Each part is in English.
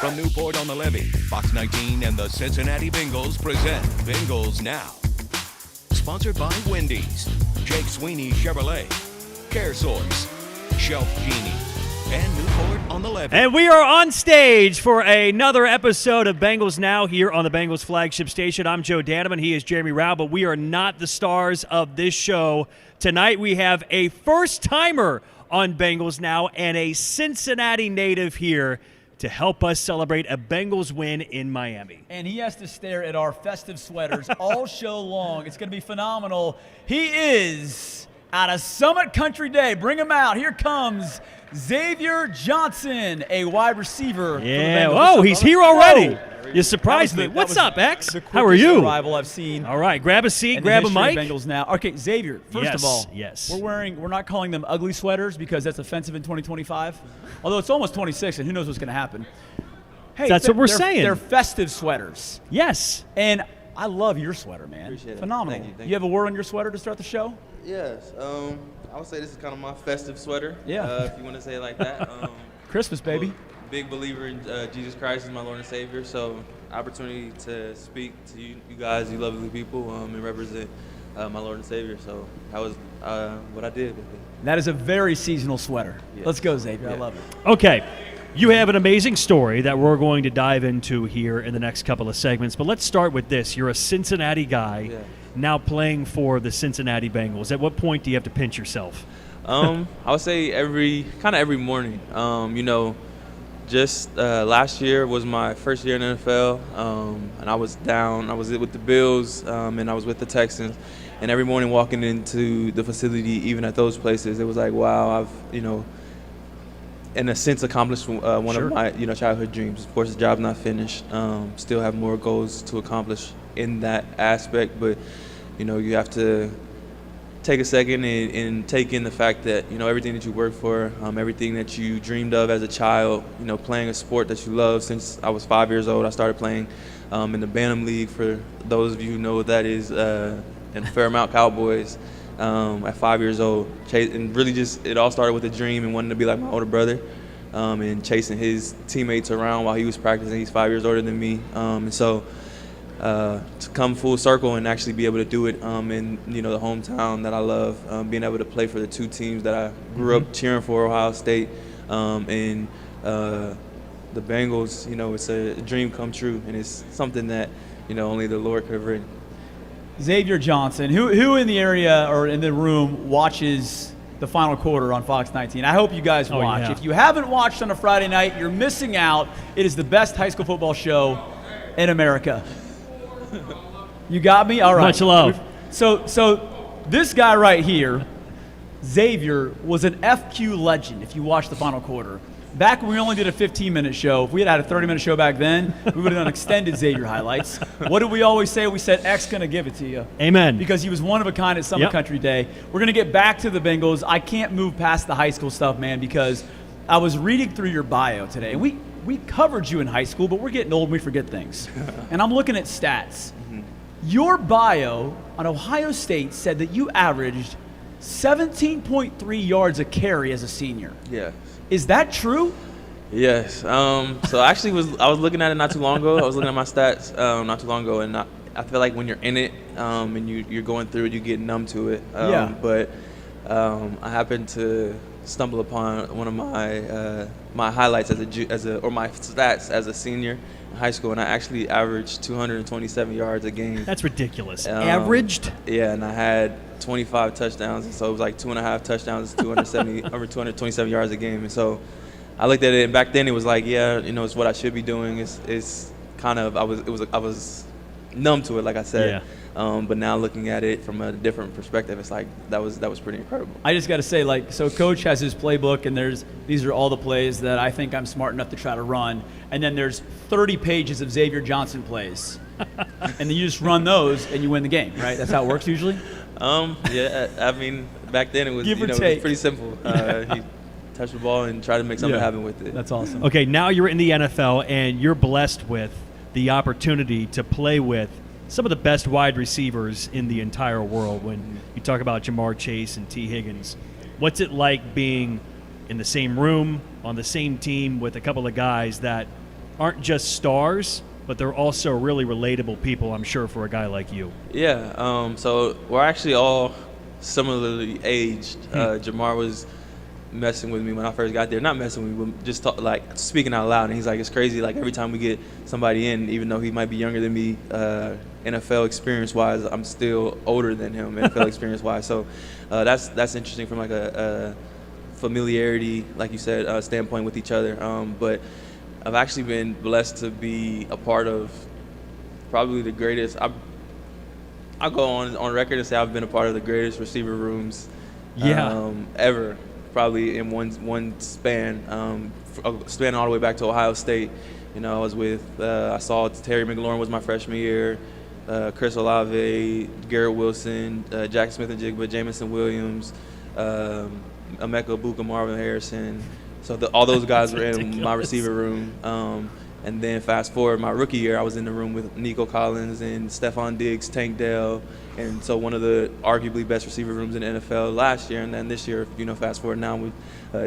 From Newport on the Levee, Fox 19 and the Cincinnati Bengals present Bengals Now. Sponsored by Wendy's, Jake Sweeney Chevrolet, CareSource, Shelf Genie, and Newport on the Levee. And we are on stage for another episode of Bengals Now here on the Bengals flagship station. I'm Joe Danneman. He is Jeremy Rao, but we are not the stars of this show. Tonight we have a first-timer on Bengals Now and a Cincinnati native here to help us celebrate a Bengals win in Miami. And he has to stare at our festive sweaters all show long. It's going to be phenomenal. He is out of Summit Country Day. Bring him out. Here comes Xavier Johnson, a wide receiver. Yeah, whoa, he's here already. You surprised me. What's up, X? How are you? Arrival I've seen. All right, grab a seat, grab a mic. Bengals Now. Okay, Xavier, first of all, yes. We're not calling them ugly sweaters because that's offensive in 2025. Although it's almost 26 and who knows what's going to happen. Hey, that's what we're saying. They're festive sweaters. Yes. And I love your sweater, man. Appreciate it. Phenomenal. Thank you. You have a word on your sweater to start the show? Yes. I would say this is kind of my festive sweater. Yeah. If you want to say it like that. Christmas, baby. Big believer in Jesus Christ as my Lord and Savior. So opportunity to speak to you guys, you lovely people, and represent my Lord and Savior. So that was what I did with it. That is a very seasonal sweater. Yes. Let's go, Xavier. Yeah. I love it. Okay. You have an amazing story that we're going to dive into here in the next couple of segments. But let's start with this. You're a Cincinnati guy now playing for the Cincinnati Bengals. At what point do you have to pinch yourself? I would say every morning. Just last year was my first year in the NFL, and I was down. I was with the Bills, and I was with the Texans. And every morning walking into the facility, even at those places, it was like, wow, I've, in a sense, accomplished one of my, childhood dreams. Of course, the job's not finished. Still have more goals to accomplish in that aspect, but, you have to take a second and take in the fact that, everything that you work for, everything that you dreamed of as a child, playing a sport that you love. Since I was 5 years old, I started playing in the Bantam League. For those of you who know what that is, in Fairmount Cowboys at 5 years old. And really just it all started with a dream and wanting to be like my older brother and chasing his teammates around while he was practicing. He's 5 years older than me. And so to come full circle and actually be able to do it in the hometown that I love, being able to play for the two teams that I grew up cheering for, Ohio State and the Bengals, it's a dream come true, and it's something that only the Lord could have written. Xavier Johnson, who in the area or in the room watches the final quarter on Fox 19? I hope you guys watch. Yeah. If you haven't watched on a Friday night, you're missing out. It is the best high school football show in America. You got me? All right. Much love. So this guy right here, Xavier, was an FQ legend if you watch the final quarter. Back when we only did a 15-minute show, if we had a 30-minute show back then, we would have done extended Xavier highlights. What did we always say? We said, X going to give it to you. Amen. Because he was one of a kind at Summit Country Day. We're going to get back to the Bengals. I can't move past the high school stuff, man, because I was reading through your bio today. And we covered you in high school, but we're getting old and we forget things. And I'm looking at stats. Your bio on Ohio State said that you averaged 17.3 yards a carry as a senior. Yeah. Is that true? Yes. So actually, I was looking at it not too long ago. I was looking at my stats not too long ago, and I feel like when you're in it and you're going through it, you get numb to it. But I happened to stumble upon one of my highlights or my stats as a senior in high school, and I actually averaged 227 yards a game. That's ridiculous. Averaged? Yeah, and I had 25 touchdowns, and so it was like 2.5 touchdowns, 227 yards a game. And so I looked at it, and back then it was like, it's what I should be doing. It's kind of I was numb to it, like I said. Yeah. But now looking at it from a different perspective, it's like that was pretty incredible. I just got to say, so Coach has his playbook, and these are all the plays that I think I'm smart enough to try to run. And then there's 30 pages of Xavier Johnson plays. And then you just run those, and you win the game, right? That's how it works usually? Yeah, I mean, back then it was, Give or it was take. pretty simple. He touched the ball and tried to make something happen with it. That's awesome. Okay, now you're in the NFL, and you're blessed with the opportunity to play with some of the best wide receivers in the entire world. When you talk about Jamar Chase and T. Higgins, what's it like being in the same room, on the same team with a couple of guys that aren't just stars, but they're also really relatable people, I'm sure, for a guy like you. Yeah. So we're actually all similarly aged. Jamar was messing with me when I first got there. Not messing with me, but just speaking out loud. And he's like, it's crazy. Like every time we get somebody in, even though he might be younger than me, NFL experience-wise, I'm still older than him, NFL experience-wise. So that's interesting from like a familiarity, like you said, standpoint with each other. But I've actually been blessed to be a part of probably the greatest. I go on record and say I've been a part of the greatest receiver rooms ever. Probably in one span, spanning all the way back to Ohio State. You know, I was with, I saw Terry McLaurin was my freshman year, Chris Olave, Garrett Wilson, Jack Smith-Njigba, Jamison Williams, Emeka Buka, Marvin Harrison. So all those guys were in my receiver room. And then fast forward, my rookie year, I was in the room with Nico Collins and Stephon Diggs, Tank Dell, and so one of the arguably best receiver rooms in the NFL last year. And then this year, fast forward now with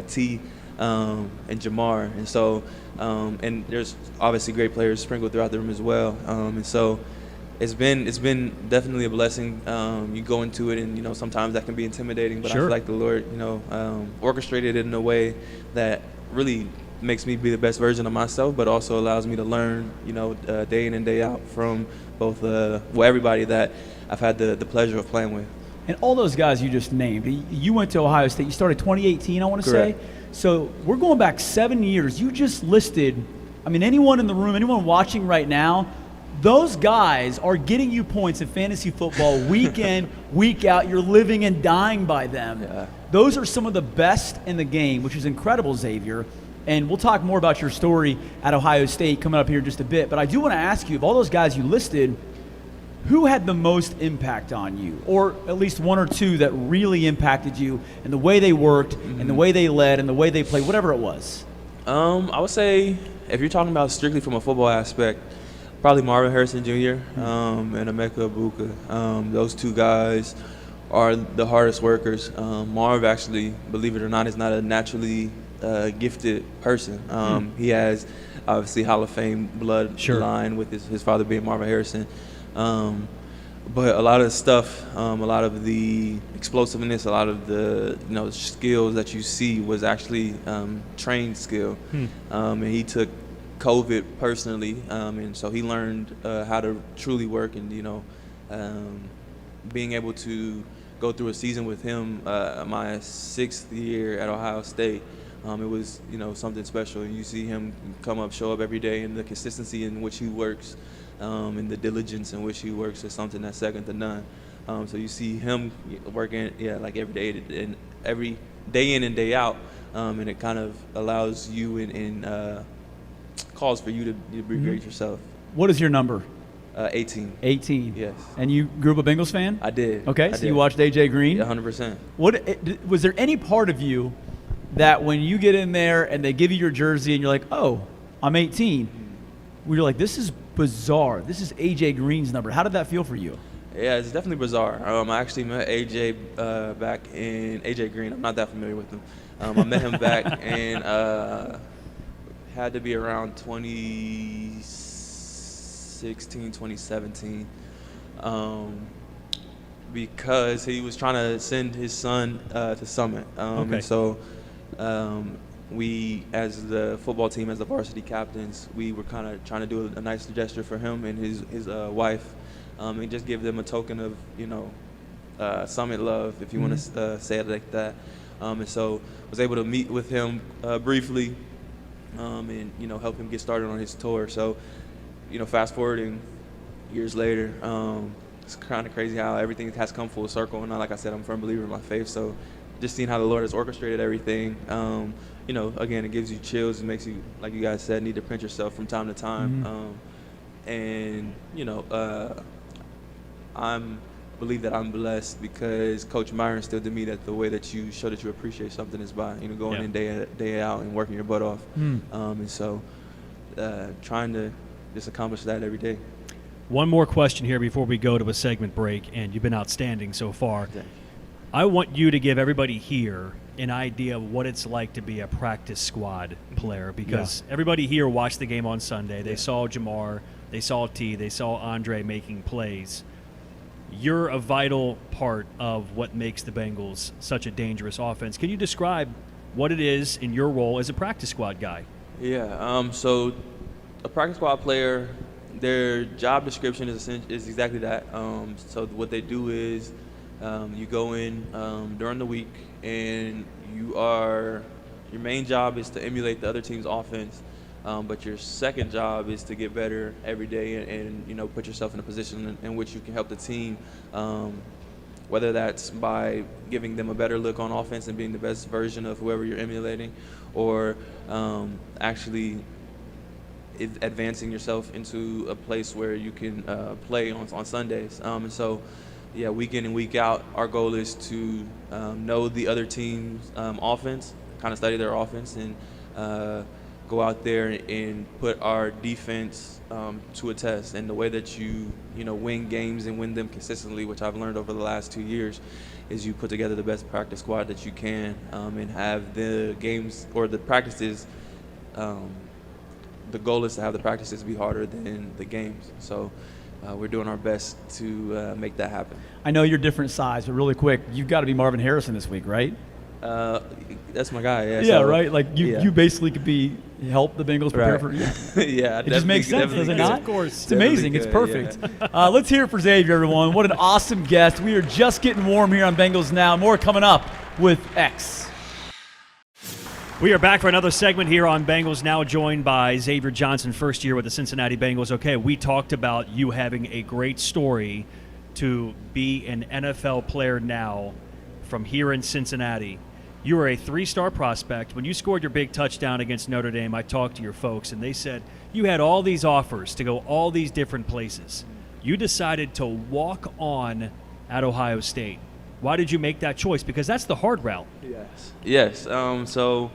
T and Jamar. And so, and there's obviously great players sprinkled throughout the room as well. And so it's been definitely a blessing. You go into it, and sometimes that can be intimidating, but I feel like the Lord, orchestrated it in a way that really makes me be the best version of myself, but also allows me to learn, day in and day out from both, everybody that I've had the pleasure of playing with. And all those guys you just named, you went to Ohio State. You started 2018, I want to say. So we're going back 7 years. You just listed, anyone in the room, anyone watching right now, those guys are getting you points in fantasy football week in, week out. You're living and dying by them. Yeah. Those are some of the best in the game, which is incredible, Xavier. And we'll talk more about your story at Ohio State coming up here in just a bit. But I do want to ask you, of all those guys you listed, who had the most impact on you? Or at least one or two that really impacted you in the way they worked, and the way they led, and the way they played, whatever it was? I would say, if you're talking about strictly from a football aspect, probably Marvin Harrison Jr. And Emeka Buka. Those two guys are the hardest workers. Marv actually, believe it or not, is not a naturally gifted person. He has obviously Hall of Fame bloodline with his father being Marvin Harrison. But a lot of the stuff, a lot of the explosiveness, a lot of the skills that you see was actually trained skill. And he took COVID personally, and so he learned how to truly work. And being able to go through a season with him, my 6th year at Ohio State, it was something special. And you see him show up every day, and the consistency in which he works, and the diligence in which he works is something that's second to none. So you see him working, like every day in and day out, and it kind of allows you and calls for you to be great yourself. What is your number? 18. 18. Yes. And you grew up a Bengals fan? I did. Okay, so you watched AJ Green? Yeah, 100%. Was there any part of you that when you get in there and they give you your jersey and you're like, oh, I'm 18, where you're like, this is bizarre. This is AJ Green's number. How did that feel for you? Yeah, it's definitely bizarre. I actually met AJ back in AJ Green. I'm not that familiar with him. I met him back in had to be around 2016, 2017, because he was trying to send his son to Summit. And so we, as the football team, as the varsity captains, we were kind of trying to do a nice gesture for him and his wife, and just give them a token of, Summit love, if you want to say it like that. And so was able to meet with him briefly, and help him get started on his tour. So fast forwarding years later, it's kind of crazy how everything has come full circle. And like I said, I'm a firm believer in my faith, so just seeing how the Lord has orchestrated everying, again, it gives you chills. It makes you, like you guys said, need to pinch yourself from time to time. And I'm believe that I'm blessed because Coach Myron instilled in me that the way that you show that you appreciate something is by going in day out and working your butt off. And so trying to just accomplish that every day. One more question here before we go to a segment break, and you've been outstanding so far. I want you to give everybody here an idea of what it's like to be a practice squad player? Because everybody here watched the game on Sunday. They saw Jamar, they saw T, they saw Andre making plays. You're a vital part of what makes the Bengals such a dangerous offense. Can you describe what it is in your role as a practice squad guy? Yeah, so a practice squad player, their job description is exactly that. So what they do is you go in during the week, and your main job is to emulate the other team's offense, but your second job is to get better every day and put yourself in a position in which you can help the team, whether that's by giving them a better look on offense and being the best version of whoever you're emulating, or actually advancing yourself into a place where you can play on Sundays. And so, week in and week out, our goal is to know the other team's offense, kind of study their offense, and go out there and put our defense to a test. And the way that you win games and win them consistently, which I've learned over the last 2 years, is you put together the best practice squad that you can, and have the games or the practices. The goal is to have the practices be harder than the games. So we're doing our best to make that happen. I know you're different size, but really quick, you've got to be Marvin Harrison this week, right? That's my guy. Yeah. Yeah, so, right. Like you basically could help the Bengals prepare for. Yeah, it just makes sense, does it not? Of course, it's amazing. Could, it's perfect. Let's hear it for Xavier, everyone. What an awesome guest. We are just getting warm here on Bengals Now. More coming up with X. We are back for another segment here on Bengals Now, joined by Xavier Johnson, first year with the Cincinnati Bengals. Okay, we talked about you having a great story to be an NFL player now from here in Cincinnati. You were a 3-star prospect. When you scored your big touchdown against Notre Dame, I talked to your folks, and they said you had all these offers to go all these different places. You decided to walk on at Ohio State. Why did you make that choice? Because that's the hard route. Yes. So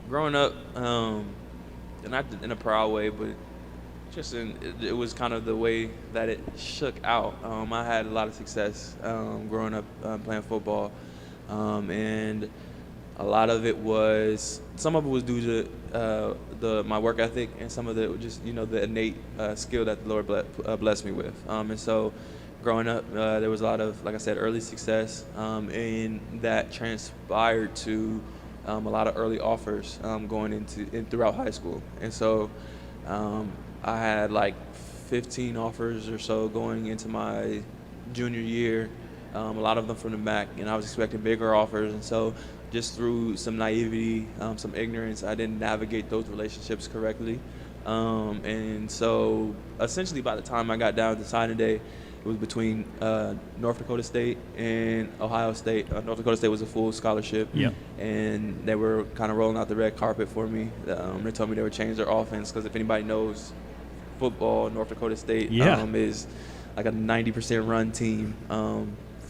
growing up, not in a proud way, but just it was kind of the way that it shook out. I had a lot of success growing up playing football, and a lot of it was, some of it was due to my work ethic, and some of it was just the innate skill that the Lord blessed me with. And so growing up, there was a lot of, like I said, early success, and that transpired to a lot of early offers going throughout high school. And so I had like 15 offers or so going into my junior year, a lot of them from the MAC, and I was expecting bigger offers. And so just through some naivety, some ignorance, I didn't navigate those relationships correctly. And so essentially by the time I got down to signing day, it was between North Dakota State and Ohio State. North Dakota State was a full scholarship, and they were kind of rolling out the red carpet for me. They told me they would change their offense because if anybody knows football, North Dakota State is like a 90% run team.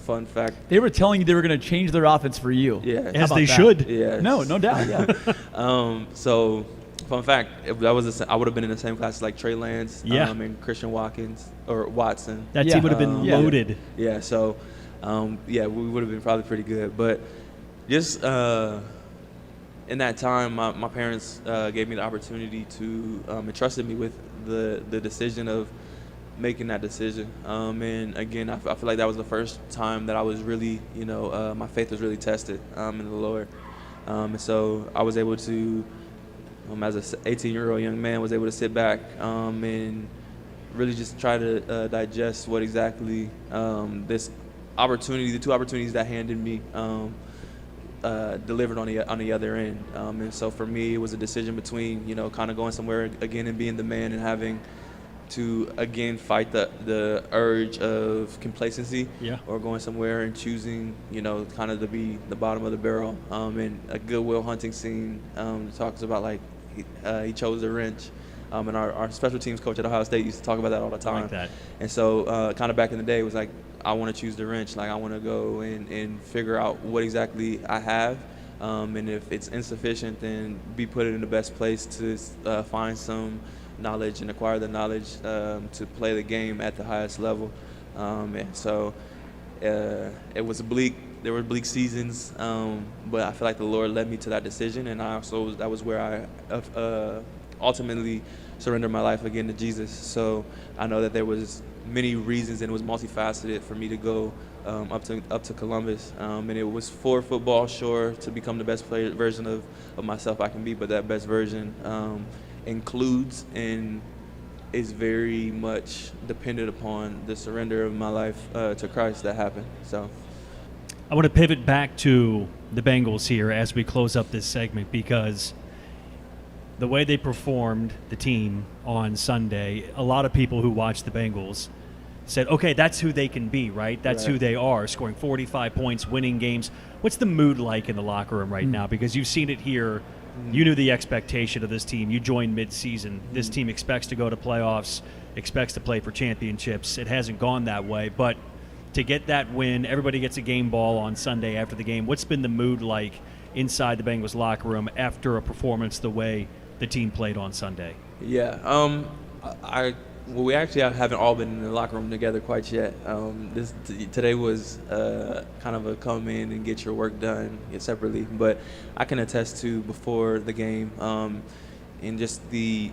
Fun fact. They were telling you they were going to change their offense for you. Yeah. As they should. Yeah. No doubt. Yeah. So, fun fact, I would have been in the same class as like Trey Lance and Christian Watson. That team would have been loaded. Yeah. So, we would have been probably pretty good. But just in that time, my parents gave me the opportunity to entrusted me with the decision of making that decision. And again, I feel like that was the first time that I was really, my faith was really tested in the Lord. And so I was able to, as an 18-year-old young man, was able to sit back and really just try to digest what exactly this opportunity, the two opportunities that handed me, delivered on the other end. And so for me, it was a decision between, kind of going somewhere again and being the man and having to again fight the urge of complacency, or going somewhere and choosing, kind of to be the bottom of the barrel. And a Goodwill Hunting scene talks about like he chose the wrench. And our special teams coach at Ohio State used to talk about that all the time. I like that. And so kind of back in the day, it was like, I want to choose the wrench. Like I want to go and figure out what exactly I have. And if it's insufficient, then be put in the best place to find some knowledge and acquire the knowledge to play the game at the highest level. And so it was bleak there were bleak seasons, but I feel like the Lord led me to that decision, and that was where I ultimately surrendered my life again to Jesus. So I know that there was many reasons, and it was multifaceted for me to go up to Columbus, and it was for football, sure, to become the best version of myself I can be, but that best version includes and is very much dependent upon the surrender of my life to Christ that happened. So I want to pivot back to the Bengals here as we close up this segment, because the way they performed, the team, on Sunday, a lot of people who watched the Bengals said, okay, that's who they can be, right? That's who they are, scoring 45 points, winning games. What's the mood like in the locker room right now? Because you've seen it here. You knew the expectation of this team. You joined mid-season. This team expects to go to playoffs, expects to play for championships. It hasn't gone that way, but to get that win, everybody gets a game ball on Sunday after the game. What's been the mood like inside the Bengals locker room after a performance the way the team played on Sunday? Yeah, we actually haven't all been in the locker room together quite yet. Today was kind of a come in and get your work done separately, but I can attest to before the game and just the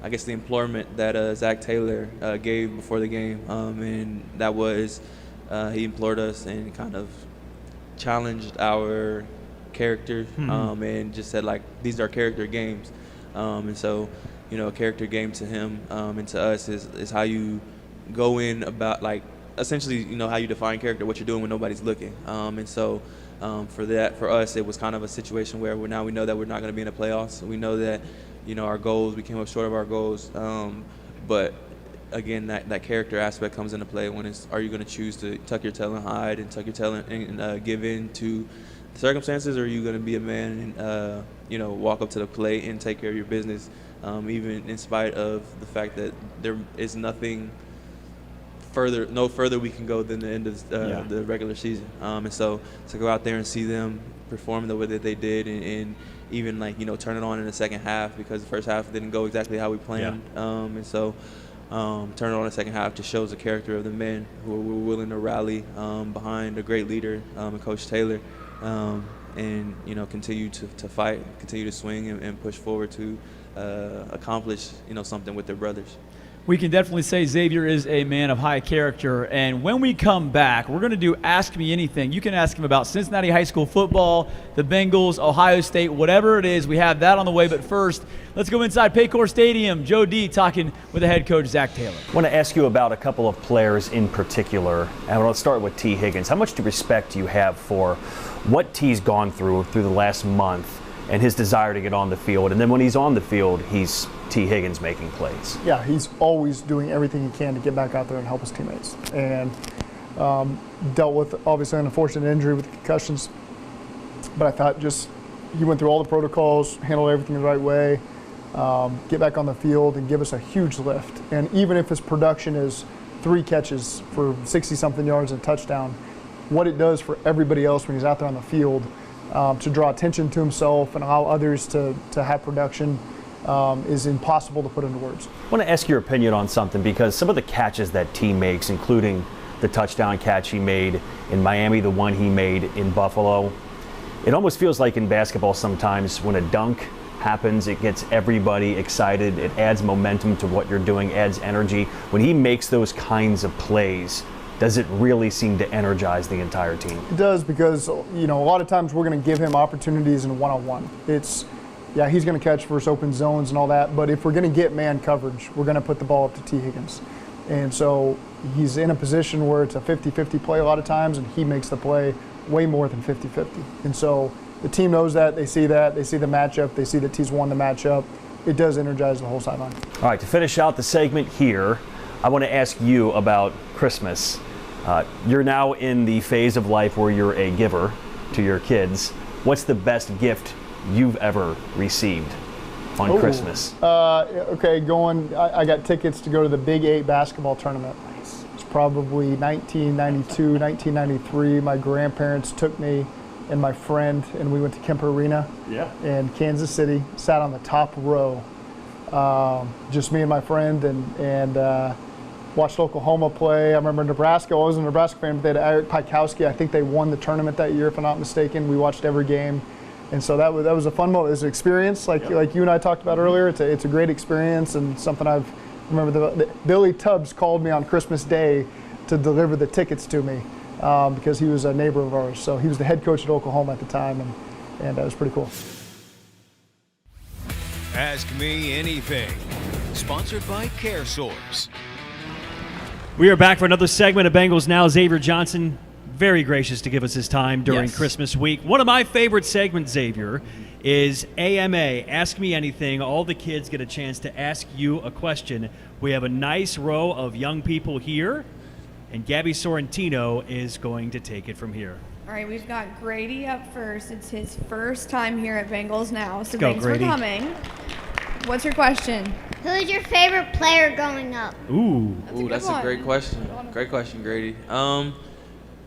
I guess the employment that Zach Taylor gave before the game, and that was he implored us and kind of challenged our character, and just said, like, these are character games, and so, you know, a character game to him and to us is how you go in about, like, essentially, you know, how you define character, what you're doing when nobody's looking, and so for us, it was kind of a situation where we know that we're not going to be in the playoffs. We know that, you know, our goals, we came up short of our goals, but again, that character aspect comes into play when it's, are you going to choose to tuck your tail and hide and tuck your tail and give in to the circumstances, or are you going to be a man and, you know, walk up to the plate and take care of your business, even in spite of the fact that there is no further we can go than the end of the regular season. And so to go out there and see them perform the way that they did, and even, like, you know, turn it on in the second half, because the first half didn't go exactly how we planned. And so turn it on in the second half just shows the character of the men who were willing to rally behind a great leader, and Coach Taylor, and, you know, continue to fight, continue to swing and push forward to accomplish, you know, something with their brothers. We can definitely say Xavier is a man of high character. And when we come back, we're going to do Ask Me Anything. You can ask him about Cincinnati high school football, the Bengals, Ohio State, whatever it is. We have that on the way. But first, let's go inside Paycor Stadium. Joe D talking with the head coach, Zach Taylor. I want to ask you about a couple of players in particular. And I want to start with T. Higgins. How much respect do you have for what T's gone through the last month and his desire to get on the field? And then when he's on the field, he's T. Higgins making plays. Yeah, he's always doing everything he can to get back out there and help his teammates. And dealt with, obviously, an unfortunate injury with concussions. But I thought just he went through all the protocols, handled everything the right way, get back on the field and give us a huge lift. And even if his production is 3 catches for 60-something yards and a touchdown, what it does for everybody else when he's out there on the field to draw attention to himself and allow others to have production is impossible to put into words. I want to ask your opinion on something, because some of the catches that T makes, including the touchdown catch he made in Miami, the one he made in Buffalo, it almost feels like in basketball sometimes when a dunk happens, it gets everybody excited, it adds momentum to what you're doing, adds energy. When he makes those kinds of plays, does it really seem to energize the entire team? It does, because, you know, a lot of times we're going to give him opportunities in one-on-one. It's, yeah, he's going to catch versus open zones and all that, but if we're going to get man coverage, we're going to put the ball up to T. Higgins. And so he's in a position where it's a 50-50 play a lot of times, and he makes the play way more than 50-50. And so the team knows that, they see the matchup, they see that T's won the matchup. It does energize the whole sideline. All right, to finish out the segment here, I want to ask you about Christmas. You're now in the phase of life where you're a giver to your kids. What's the best gift you've ever received on Christmas? Okay, I got tickets to go to the Big 8 basketball tournament. It's probably 1992, 1993. My grandparents took me and my friend, and we went to Kemper Arena in Kansas City, sat on the top row, just me and my friend, and watched Oklahoma play. I remember Nebraska. I wasn't a Nebraska fan, but they had Eric Pikowski. I think they won the tournament that year, if I'm not mistaken. We watched every game. And so that was a fun moment. It was an experience, like you and I talked about earlier. It's a great experience and something I've remember. Billy Tubbs called me on Christmas Day to deliver the tickets to me because he was a neighbor of ours. So he was the head coach at Oklahoma at the time, and it was pretty cool. Ask Me Anything. Sponsored by CareSource. We are back for another segment of Bengals Now. Xavier Johnson, very gracious to give us his time during Yes. Christmas week. One of my favorite segments, Xavier, is AMA, Ask Me Anything. All the kids get a chance to ask you a question. We have a nice row of young people here, and Gabby Sorrentino is going to take it from here. All right, we've got Grady up first. It's his first time here at Bengals Now, so go, thanks Grady. for coming. What's your question? Who is your favorite player growing up? Ooh. That's a one. great question. Great question, Grady.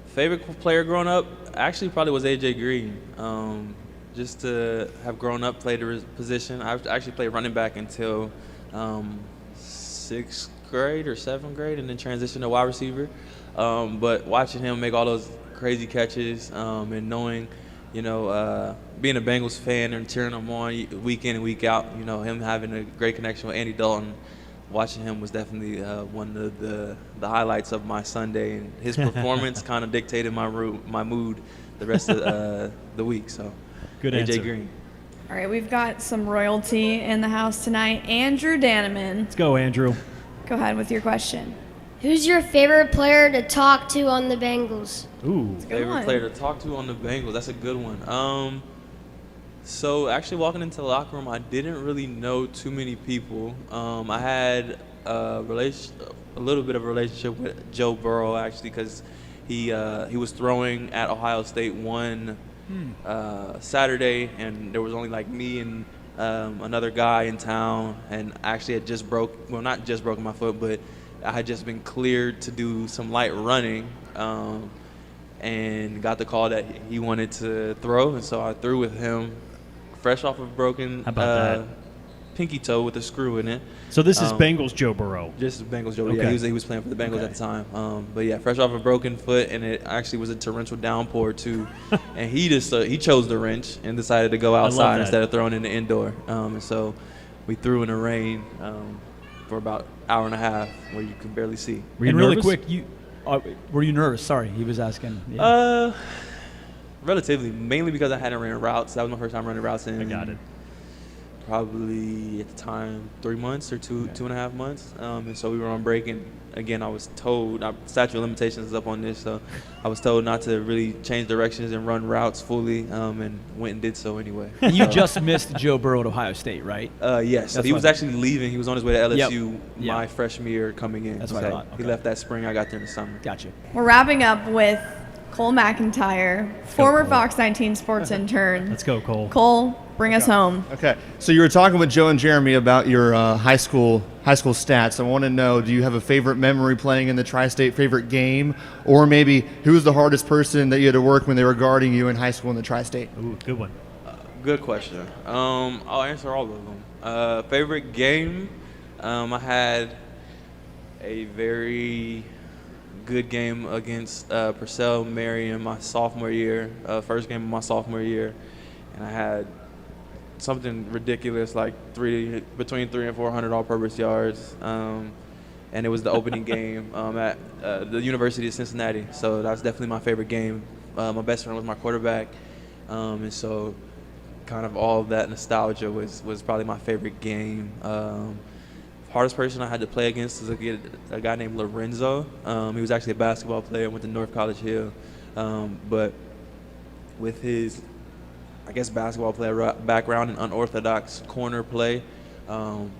Favorite player growing up actually probably was AJ Green. Just to have grown up, played his position. I actually played running back until 6th grade or 7th grade, and then transitioned to wide receiver. But watching him make all those crazy catches and knowing, being a Bengals fan and cheering him on week in and week out, him having a great connection with Andy Dalton, watching him was definitely one of the highlights of my Sunday, and his performance kind of dictated my mood the rest of the week. So, Good AJ answer. Green. All right, we've got some royalty in the house tonight. Andrew Daneman, Let's go, Andrew. go ahead with your question. Who's your favorite player to talk to on the Bengals? Ooh. Good Favorite one. player to talk to on the Bengals? That's a good one. So actually walking into the locker room, I didn't really know too many people. I had a little bit of a relationship with Joe Burrow actually, because he was throwing at Ohio State one Saturday, and there was only like me and another guy in town, and I actually had not just broken my foot, but I had just been cleared to do some light running. And got the call that he wanted to throw, and so I threw with him, fresh off of broken How about that? pinky toe with a screw in it. So this is Bengals Joe Burrow. Just Bengals Joe. Okay. Yeah, he was playing for the Bengals Okay. at the time. But yeah, fresh off a broken foot, and it actually was a torrential downpour too. And he chose the wrench and decided to go outside that. instead of throwing in the indoor. And so we threw in the rain for about an hour and a half, where you can barely see. Were you And really nervous? quick, were you nervous? Sorry, he was asking. Yeah. Relatively, mainly because I hadn't ran routes. That was my first time running routes in. I got it. Probably at the time 3 months or two and a half months. And so we were on break, and again I was told, statute of limitations is up on this, so I was told not to really change directions and run routes fully, and went and did so anyway. And you just missed Joe Burrow at Ohio State, right? Yes, That's he what was I- actually leaving. He was on his way to LSU Yep. my freshman year coming in. That's what I thought. He Okay. left that spring. I got there in the summer. Gotcha. We're wrapping up with Cole McIntyre, former Cole. Fox 19 sports intern. Let's go, Cole. Cole, bring us home. Okay, so you were talking with Joe and Jeremy about your high school stats. I want to know, do you have a favorite memory playing in the Tri-State, favorite game, or maybe who was the hardest person that you had to work when they were guarding you in high school in the Tri-State? Ooh, good one. Good question. I'll answer all of them. Favorite game? I had a very good game against Purcell Marion my sophomore year, first game of my sophomore year, and I had something ridiculous like between 300 and 400 all-purpose yards, and it was the opening game at the University of Cincinnati. So that's definitely my favorite game. My best friend was my quarterback, and so kind of all of that nostalgia was probably my favorite game. Hardest person I had to play against was a guy named Lorenzo. He was actually a basketball player, went to North College Hill. But with his, I guess, basketball player background and unorthodox corner play,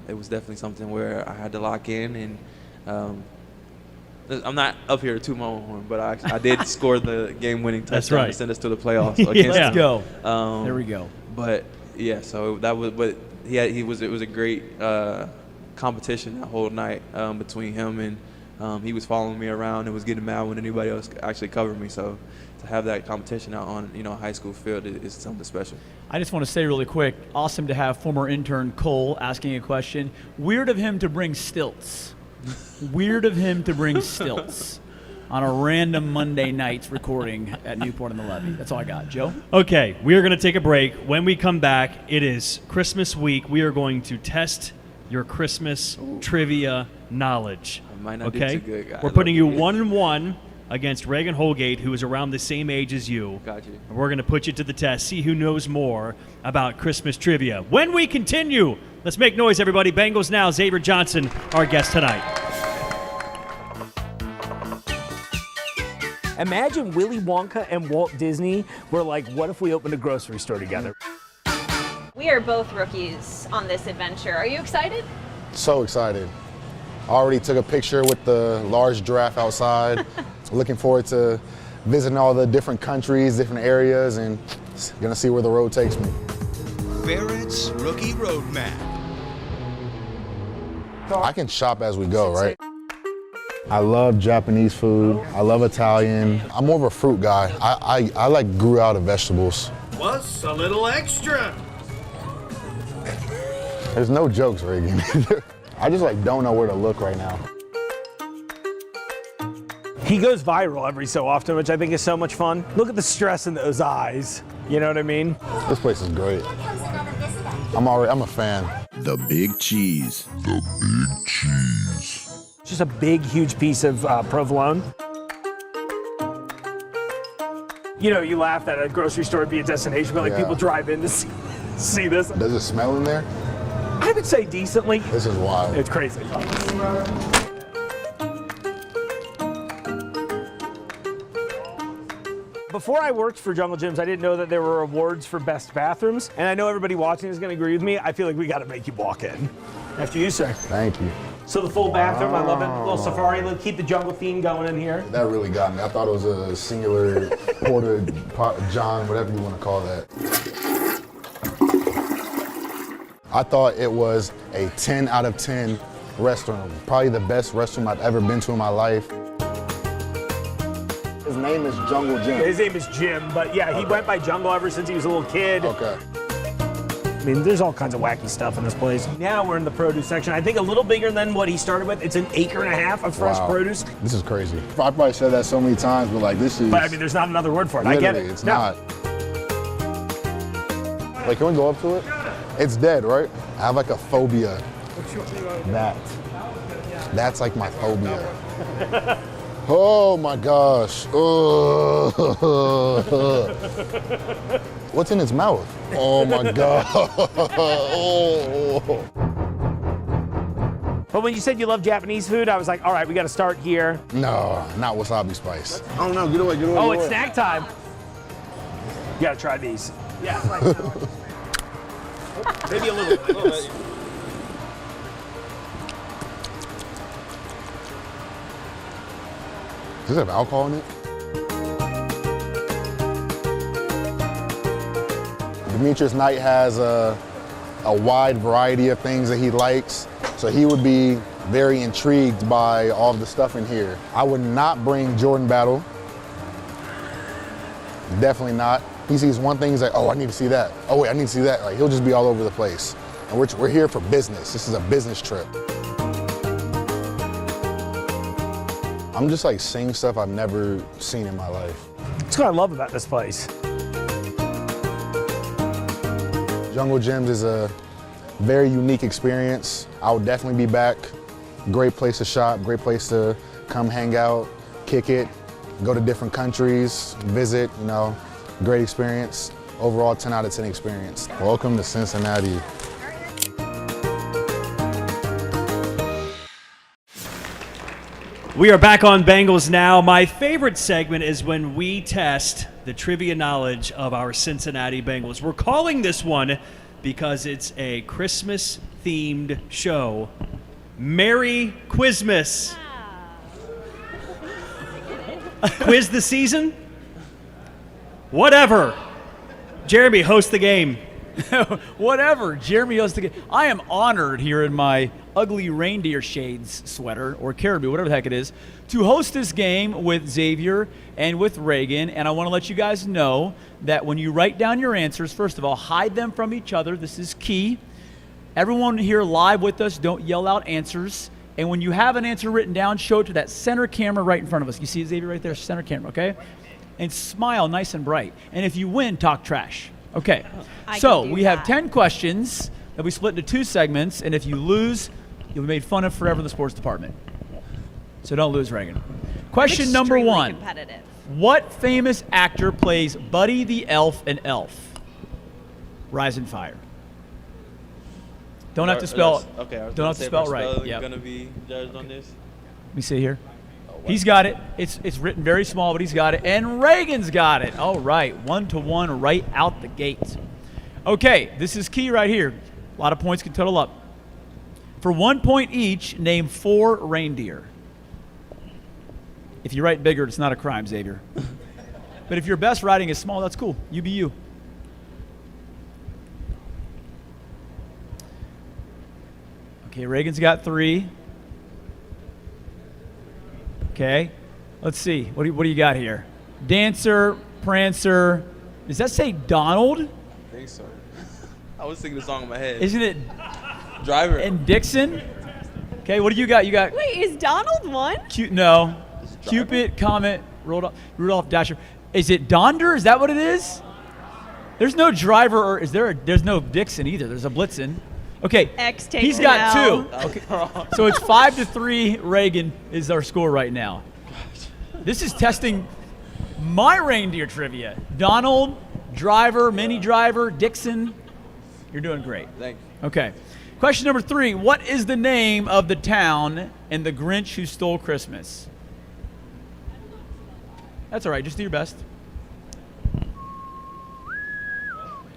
it was definitely something where I had to lock in. And I'm not up here to toot my own horn, but I did score the game-winning That's touchdown right. to send us to the playoffs. Yeah. against Let's them. go. There we go. But yeah, so that was. But it was a great competition that whole night between him and he was following me around and was getting mad when anybody else actually covered me. So to have that competition out on a high school field is something special. I just want to say really quick, awesome to have former intern Cole asking a question. Weird of him to bring stilts. Weird of him to bring stilts on a random Monday night's recording at Newport on the Levee. That's all I got. Joe? Okay, we are going to take a break. When we come back, it is Christmas week. We are going to test your Christmas trivia knowledge. I might not do too good, guys. We're putting you 1-1 against Reagan Holgate, who is around the same age as you. Got you. And we're going to put you to the test, see who knows more about Christmas trivia. When we continue, let's make noise, everybody. Bengals Now, Xavier Johnson, our guest tonight. Imagine Willy Wonka and Walt Disney were like, what if we opened a grocery store together? We are both rookies on this adventure. Are you excited? So excited. I already took a picture with the large giraffe outside. Looking forward to visiting all the different countries, different areas, and gonna see where the road takes me. Barrett's Rookie Roadmap. I can shop as we go, right? I love Japanese food. I love Italian. I'm more of a fruit guy. I like grew out of vegetables. Plus a little extra. There's no jokes, Reagan. I just don't know where to look right now. He goes viral every so often, which I think is so much fun. Look at the stress in those eyes. You know what I mean? This place is great. I'm a fan. The Big Cheese. The Big Cheese. Just a big, huge piece of provolone. You know, you laugh that a grocery store would be a destination, but people drive in to see this. Does it smell in there? I would say decently. This is wild. It's crazy. Before I worked for Jungle Gyms, I didn't know that there were awards for best bathrooms. And I know everybody watching is going to agree with me. I feel like we got to make you walk in. After you, sir. Thank you. So the full bathroom, I love it. A little safari, keep the jungle theme going in here. That really got me. I thought it was a singular porta john, whatever you want to call that. I thought it was a 10 out of 10 restaurant. Probably the best restroom I've ever been to in my life. His name is Jungle Jim. His name is Jim, but yeah, he went by Jungle ever since he was a little kid. Okay. I mean, there's all kinds of wacky stuff in this place. Now we're in the produce section. I think a little bigger than what he started with. It's an 1.5 acres of fresh produce. This is crazy. I probably said that so many times, but this is... But I mean, there's not another word for it. I get it. It's not. Can we go up to it? It's dead, right? I have a phobia. That's my phobia. Oh my gosh. What's in its mouth? Oh my God. Oh. But when you said you love Japanese food, I was like, all right, we got to start here. No, not wasabi spice. Oh no, get away. Oh, it's snack time. You got to try these. Yeah. Maybe a little bit. Does it have alcohol in it? Demetrius Knight has a wide variety of things that he likes, so he would be very intrigued by all of the stuff in here. I would not bring Jordan Battle. Definitely not. He sees one thing, he's like, oh, I need to see that. Oh wait, I need to see that. He'll just be all over the place. And we're here for business. This is a business trip. I'm just seeing stuff I've never seen in my life. That's what I love about this place. Jungle Gyms is a very unique experience. I would definitely be back. Great place to shop, great place to come hang out, kick it, go to different countries, visit, great experience. Overall, 10 out of 10 experience. Welcome to Cincinnati. We are back on Bengals Now. My favorite segment is when we test the trivia knowledge of our Cincinnati Bengals. We're calling this one because it's a Christmas-themed show. Merry Quizmas. Quiz the season? Whatever. Jeremy, host the game. Whatever, Jeremy hosts the game. I am honored here in my ugly reindeer shades sweater, or caribou, whatever the heck it is, to host this game with Xavier and with Reagan. And I want to let you guys know that when you write down your answers, first of all, hide them from each other. This is key. Everyone here live with us, don't yell out answers. And when you have an answer written down, show it to that center camera right in front of us. You see Xavier right there, center camera, okay? And smile nice and bright. And if you win, talk trash. Okay. So we have 10 questions that we split into 2 segments. And if you lose, you'll be made fun of forever in the sports department. So don't lose, Reagan. Question number 1. Competitive. What famous actor plays Buddy the Elf in Elf? Rise and Fire. Don't have to spell. Okay. Don't have to spell right. Yeah. Gonna be judged on this. Let me see here. He's got it. It's written very small, but he's got it. And Reagan's got it. All right, 1-1 right out the gate. Okay, this is key right here. A lot of points can total up. For 1 point each, name 4 reindeer. If you write bigger, it's not a crime, Xavier. But if your best writing is small, that's cool. You be you. Okay, Reagan's got 3. Okay, let's see. What do you got here? Dancer, Prancer. Does that say Donald? I think so. I was singing the song in my head. Isn't it Driver? And Dixon? Okay, what do you got? You got Wait, is Donald one? no. Cupid, Comet, Rudolph, Dasher. Is it Donder? Is that what it is? There's no driver, or there's no Dixon either. There's a Blitzen. Okay, X takes he's got L. 2. Okay. So it's 5-3. Reagan is our score right now. This is testing my reindeer trivia. Donald, driver, mini driver, Dixon. You're doing great. Thank you. Okay. Question number 3. What is the name of the town in The Grinch Who Stole Christmas? That's all right. Just do your best.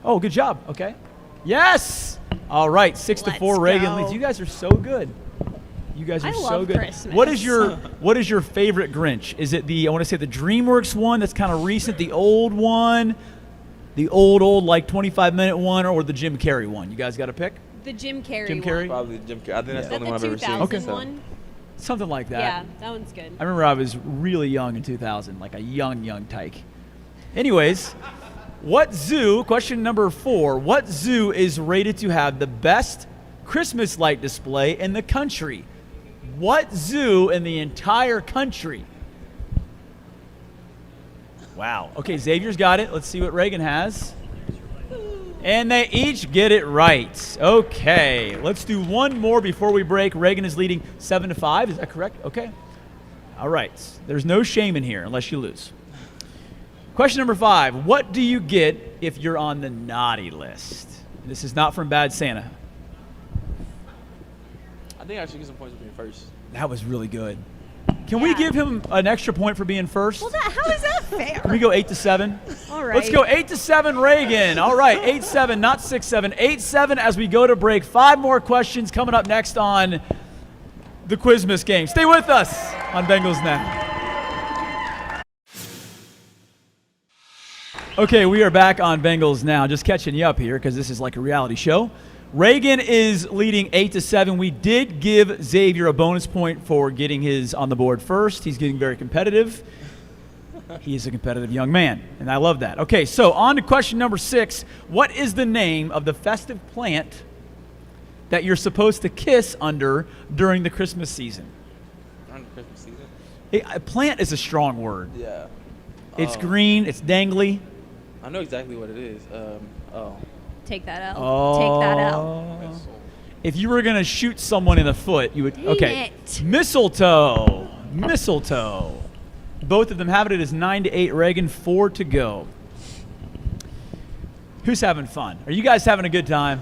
Oh, good job. Okay. Yes. All right. 6-4. Reagan leads. You guys are so good. You guys are so good. Christmas. What is your favorite Grinch? Is it I want to say the DreamWorks one that's kind of recent, the old one, the old like 25-minute one, or the Jim Carrey one? You guys got to pick. The Jim Carrey Jim Carrey? one. Probably Jim Carrey. I think that's the only the one I've ever seen. 2000 so. one? Something like that. Yeah, that one's good. I remember I was really young in 2000, like a young tyke. Anyways, question number 4, what zoo is rated to have the best Christmas light display in the country? What zoo in the entire country? Wow. Okay, Xavier's got it. Let's see what Reagan has. And they each get it right. Okay, let's do one more before we break. Reagan is leading 7-5. Is that correct? Okay. All right. There's no shame in here unless you lose. Question number 5. What do you get if you're on the naughty list? This is not from Bad Santa. I think I should get some points for being first. That was really good. Can we give him an extra point for being first? Well, how is that fair? Can we go 8-7? All right. Let's go 8-7, Reagan. All right, 8-7, not 6-7. 8-7 as we go to break. 5 more questions coming up next on the Quizmas game. Stay with us on Bengals Now. Okay, we are back on Bengals Now. Just catching you up here because this is like a reality show. Reagan is leading 8-7. We did give Xavier a bonus point for getting his on the board first. He's getting very competitive. He is a competitive young man, and I love that. Okay, so on to question number 6. What is the name of the festive plant that you're supposed to kiss under during the Christmas season? During the Christmas season? A plant is a strong word. Yeah. It's green. It's dangly. I know exactly what it is. Take that out. Oh. Take that out. If you were going to shoot someone in the foot, you would. Dang Okay. it. Mistletoe. Mistletoe. Both of them have it as 9-8. Reagan, 4 to go. Who's having fun? Are you guys having a good time?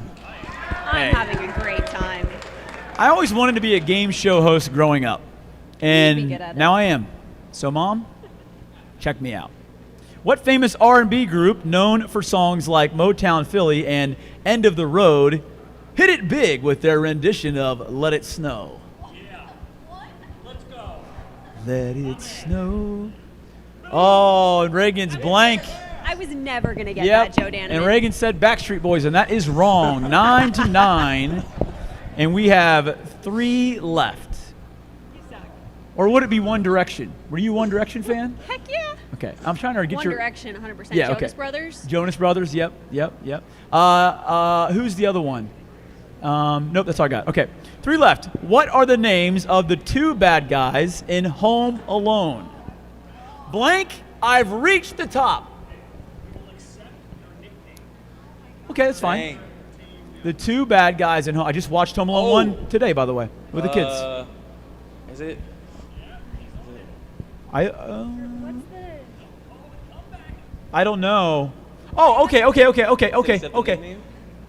I'm having a great time. I always wanted to be a game show host growing up, and You'd be good at it. now I am. So, Mom, check me out. What famous R&B group known for songs like Motown Philly and End of the Road hit it big with their rendition of Let It Snow? Yeah. Let's go. Let it snow. Oh, and Reagan's blank. I was never going to get Yep. that, Joe Danneman. And Reagan said Backstreet Boys, and that is wrong. 9-9. And we have 3 left. Or would it be One Direction? Were you a One Direction fan? Heck yeah. Okay, I'm trying to get One your... Direction, 100%. Yeah, Jonas okay. Brothers. Jonas Brothers, yep. Who's the other one? Nope, that's all I got. Okay, 3 left. What are the names of the 2 bad guys in Home Alone? Blank, I've reached the top. Okay, that's fine. Dang. The 2 bad guys in Home. I just watched Home Alone 1 today, by the way, with the kids. Is it? I don't know. Oh, okay. Is it the nickname?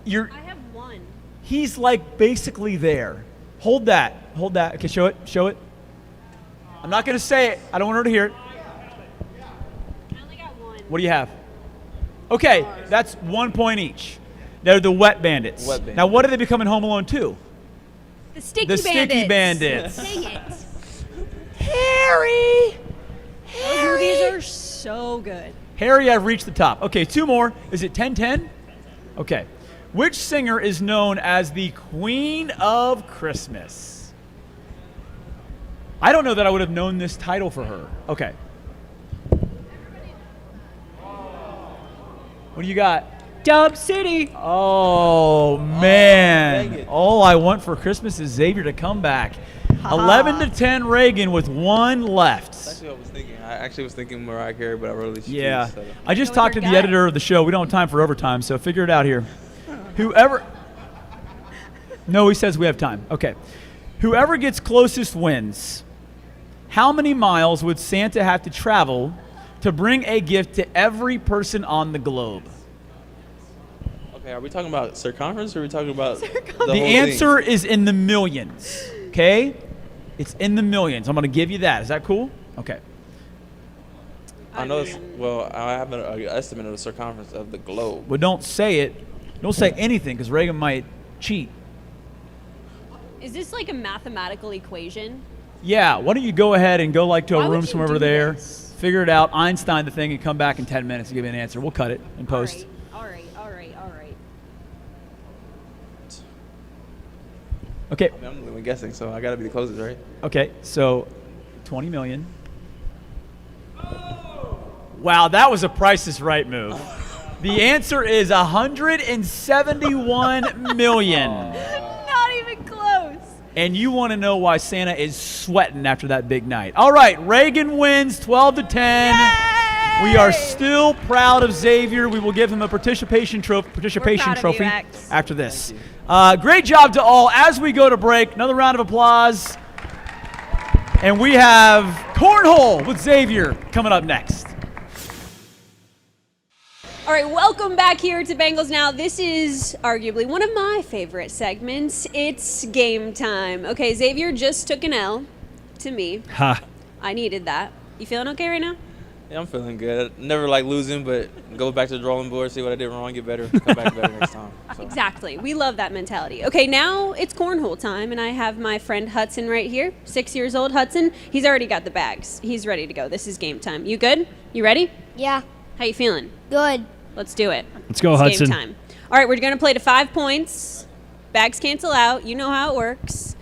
I have 1. He's like basically there. Hold that. Okay, show it. I'm not gonna say it. I don't want her to hear it. I only got 1. What do you have? Okay, that's 1 point each. They're the Wet Bandits. Now, what do they become in Home Alone 2? The Sticky The Bandits. Sticky Bandits. Dang it. Harry! Those movies are so good. Harry, I've reached the top. Okay, 2 more. Is it 10-10? Okay. Which singer is known as the Queen of Christmas? I don't know that I would have known this title for her. Okay. What do you got? Dub City. Oh, man. All I want for Christmas is Xavier to come back. 11-10 Reagan with 1 left. That's what I was thinking. I actually was thinking Mariah Carey, but I really should. Yeah. So. I just talked to the editor of the show. We don't have time for overtime, so figure it out here. Whoever. No, he says we have time. Okay. Whoever gets closest wins. How many miles would Santa have to travel to bring a gift to every person on the globe? Okay, are we talking about circumference or are we talking about the answer is in the millions. Okay? It's in the millions. I'm going to give you that. Is that cool? Okay. I know it's, well, I have an estimate of the circumference of the globe. Well, don't say it. Don't say anything because Reagan might cheat. Is this like a mathematical equation? Yeah. Why don't you go ahead and go like to Why a would room you somewhere over do there, this? figure it out, Einstein the thing, and come back in 10 minutes and give me an answer. We'll cut it in post. All right. Okay. I mean, I'm the one guessing, so I got to be the closest, right? Okay. So 20 million. Wow, that was a Price is Right move. The answer is 171 million. Not even close. And you want to know why Santa is sweating after that big night. All right, Reagan wins 12-10. Yay! We are still proud of Xavier. We will give him a participation trophy X. after this. Great job to all. As we go to break, another round of applause. And we have Cornhole with Xavier coming up next. All right, welcome back here to Bengals Now. This is arguably one of my favorite segments. It's game time. Okay, Xavier just took an L to me. Ha. I needed that. You feeling okay right now? Yeah, I'm feeling good. Never like losing, but go back to the drawing board, see what I did wrong, get better, come back better next time. So. Exactly. We love that mentality. Okay, now it's cornhole time, and I have my friend Hudson right here. 6 years old, Hudson. He's already got the bags. He's ready to go. This is game time. You good? You ready? Yeah. How you feeling? Good. Let's do it. Let's go, It's Hudson. Game time. All right, we're going to play to 5 points. Bags cancel out. You know how it works.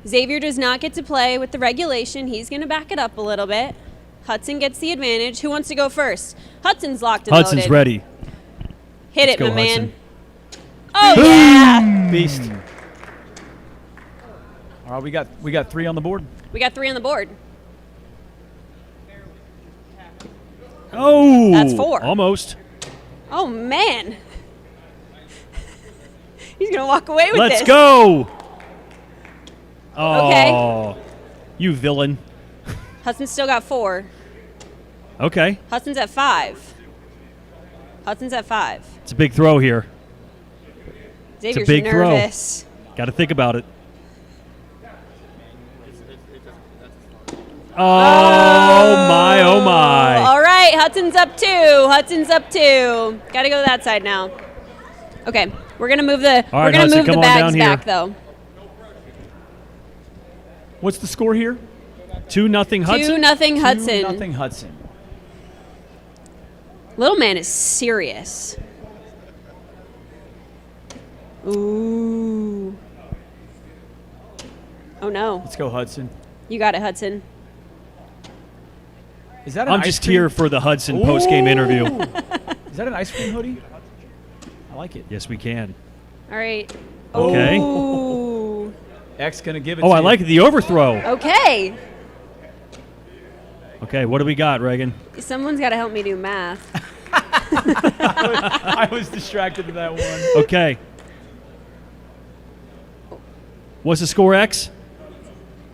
Xavier does not get to play with the regulation. He's going to back it up a little bit. Hudson gets the advantage. Who wants to go first? Hudson's locked and Hudson's loaded. ready. Hit Let's it, go, my man. Hudson. Oh, yeah. Beast. All right, we got 3 on the board. We got 3 on the board. Oh. That's 4. Almost. Oh, man. He's going to walk away with Let's this. go. Oh. Okay. You villain. Hudson's still got 4. Okay. Hudson's at 5. Hudson's at 5. It's a big throw here. Xavier's big throw. nervous. Got to think about it. Oh, my, oh, my. All right, Hudson's up 2. Hudson's up 2. Got to go that side now. Okay, we're gonna move the All right, we're gonna Hudson, move the come on down bags here. back though. What's the score here? 2-0 Hudson. 2-0 Hudson. 2-0 Hudson. Little man is serious. Ooh. Oh no. Let's go, Hudson. You got it, Hudson. Is that an I'm ice just cream? here for the Hudson post-game interview. Is that an ice cream hoodie? I like it. Yes, we can. All right. Okay. Ooh. X going to give it Oh, to I you. like the overthrow. Okay. Okay, what do we got, Reagan? Someone's got to help me do math. I was distracted to that one. Okay. What's the score, X?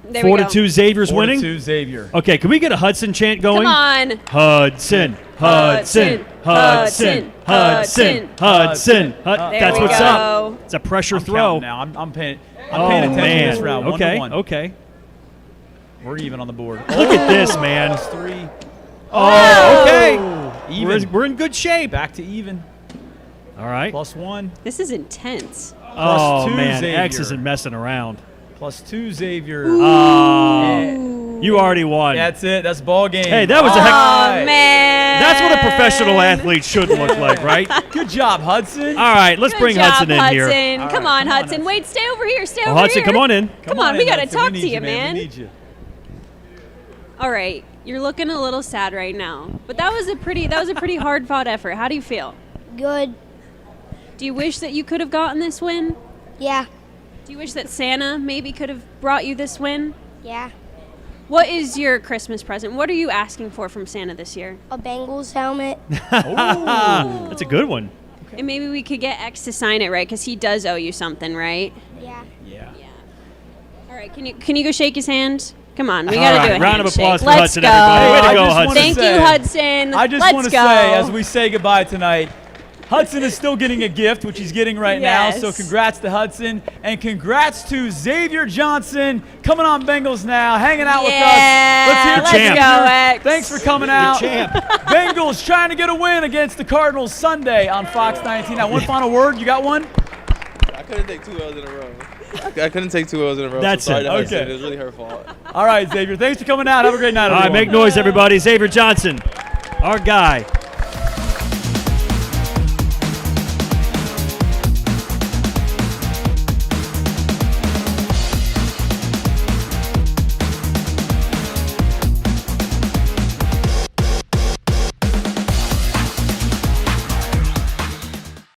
There we go. 4-2, Xavier's winning? 4-2 Xavier. Okay, can we get a Hudson chant going? Come on. Hudson, Hudson, Hudson, Hudson, Hudson. That's we what's go. up. It's a pressure I'm throw. counting now. I'm paying Oh, attention man. to this round. Okay, 1-1. okay. We're even on the board. Look at this, man. +3. Oh, okay. Even. We're in good shape. Back to even. All right. +1. This is intense. Oh, +2 man. Xavier. X isn't messing around. +2 Xavier. You already won. That's it. That's ball game. Hey, that was a Oh, heck. man. That's what a professional athlete should look like, right? Good job, Hudson. All right, let's Good bring job, Hudson in here. Hudson. All Come right, on, Hudson. Wait, stay over here. Stay over Hudson, here. come on in. Come on, we got to Hudson. talk We to need you, man. We need you. All right, you're looking a little sad right now, but that was a pretty hard fought effort. How do you feel? Good. Do you wish that you could have gotten this win? Yeah. Do you wish that Santa maybe could have brought you this win? Yeah. What is your Christmas present? What are you asking for from Santa this year? A Bengals helmet. That's a good one. And maybe we could get X to sign it, right? Because he does owe you something, right? Yeah. Yeah. All right, can you go shake his hand? Come on, we All got to right, do a round of handshake. applause for Let's Hudson, go. everybody. Way to I go, just Hudson. wanna Thank say- you, Hudson. I just Let's want to go. say, as we say goodbye tonight, Hudson is still getting a gift, which he's getting right Yes. now. So congrats to Hudson, and congrats to Xavier Johnson coming on Bengals Now, hanging out with us. Let's hear it, let's Xavier. go, X. Thanks for coming out. Bengals trying to get a win against the Cardinals Sunday on Fox 19. Now, one final word. You got one? I couldn't take 2 L's in a row. I couldn't take 2 L's in a row. That's so sorry it. to Hudson. Okay. It was really her fault. All right, Xavier. Thanks for coming out. Have a great night, All right, everyone. make noise, everybody. Xavier Johnson, our guy.